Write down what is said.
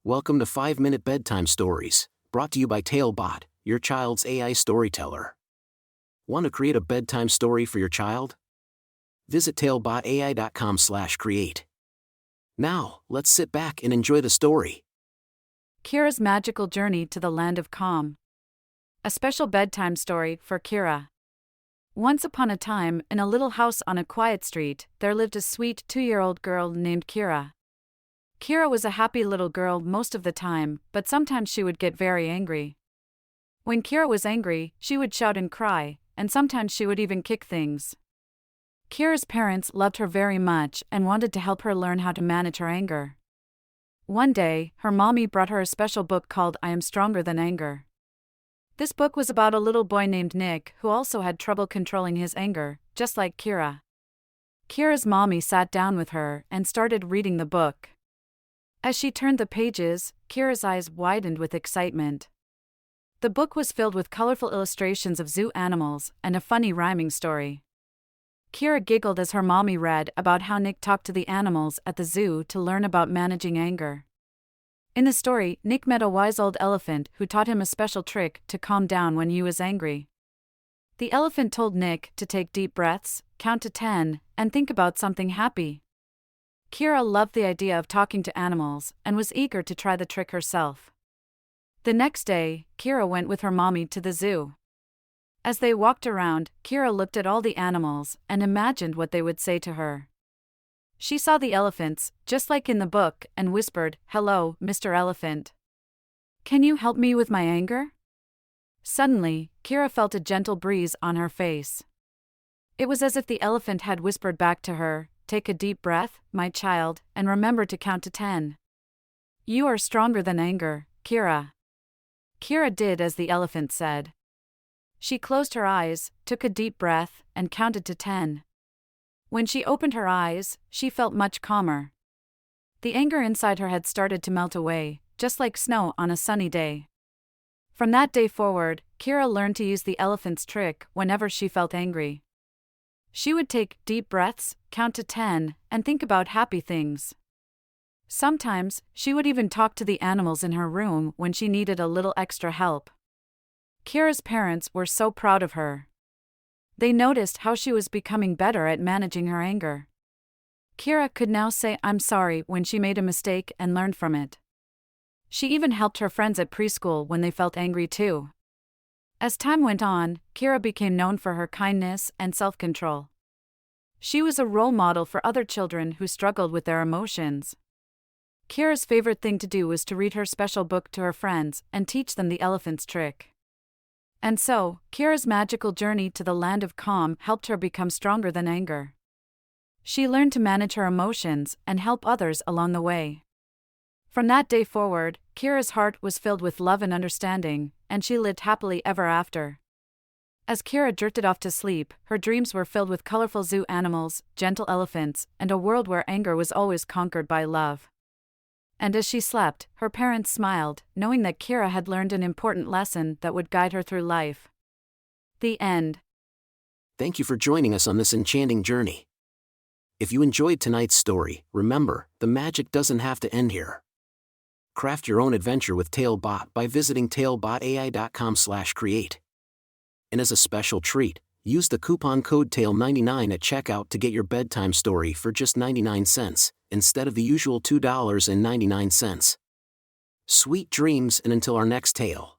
Welcome to 5-Minute Bedtime Stories, brought to you by TaleBot, your child's AI storyteller. Want to create a bedtime story for your child? Visit talebotai.com/create. Now, let's sit back and enjoy the story. Kira's Magical Journey to the Land of Calm. A special bedtime story for Kira. Once upon a time, in a little house on a quiet street, there lived a sweet 2-year-old girl named Kira. Kira was a happy little girl most of the time, but sometimes she would get very angry. When Kira was angry, she would shout and cry, and sometimes she would even kick things. Kira's parents loved her very much and wanted to help her learn how to manage her anger. One day, her mommy brought her a special book called I Am Stronger Than Anger. This book was about a little boy named Nick who also had trouble controlling his anger, just like Kira. Kira's mommy sat down with her and started reading the book. As she turned the pages, Kira's eyes widened with excitement. The book was filled with colorful illustrations of zoo animals and a funny rhyming story. Kira giggled as her mommy read about how Nick talked to the animals at the zoo to learn about managing anger. In the story, Nick met a wise old elephant who taught him a special trick to calm down when he was angry. The elephant told Nick to take deep breaths, count to 10, and think about something happy. Kira loved the idea of talking to animals and was eager to try the trick herself. The next day, Kira went with her mommy to the zoo. As they walked around, Kira looked at all the animals and imagined what they would say to her. She saw the elephants, just like in the book, and whispered, "Hello, Mr. Elephant. Can you help me with my anger?" Suddenly, Kira felt a gentle breeze on her face. It was as if the elephant had whispered back to her, "Take a deep breath, my child, and remember to count to 10. You are stronger than anger, Kira." Kira did as the elephant said. She closed her eyes, took a deep breath, and counted to 10. When she opened her eyes, she felt much calmer. The anger inside her had started to melt away, just like snow on a sunny day. From that day forward, Kira learned to use the elephant's trick whenever she felt angry. She would take deep breaths, count to 10, and think about happy things. Sometimes, she would even talk to the animals in her room when she needed a little extra help. Kira's parents were so proud of her. They noticed how she was becoming better at managing her anger. Kira could now say "I'm sorry" when she made a mistake and learned from it. She even helped her friends at preschool when they felt angry too. As time went on, Kira became known for her kindness and self-control. She was a role model for other children who struggled with their emotions. Kira's favorite thing to do was to read her special book to her friends and teach them the elephant's trick. And so, Kira's magical journey to the land of calm helped her become stronger than anger. She learned to manage her emotions and help others along the way. From that day forward, Kira's heart was filled with love and understanding, and she lived happily ever after. As Kira drifted off to sleep, her dreams were filled with colorful zoo animals, gentle elephants, and a world where anger was always conquered by love. And as she slept, her parents smiled, knowing that Kira had learned an important lesson that would guide her through life. The end. Thank you for joining us on this enchanting journey. If you enjoyed tonight's story, remember, the magic doesn't have to end here. Craft your own adventure with TaleBot by visiting talebotai.com/create. And as a special treat, use the coupon code TALE99 at checkout to get your bedtime story for just 99 cents, instead of the usual $2.99. Sweet dreams, and until our next tale.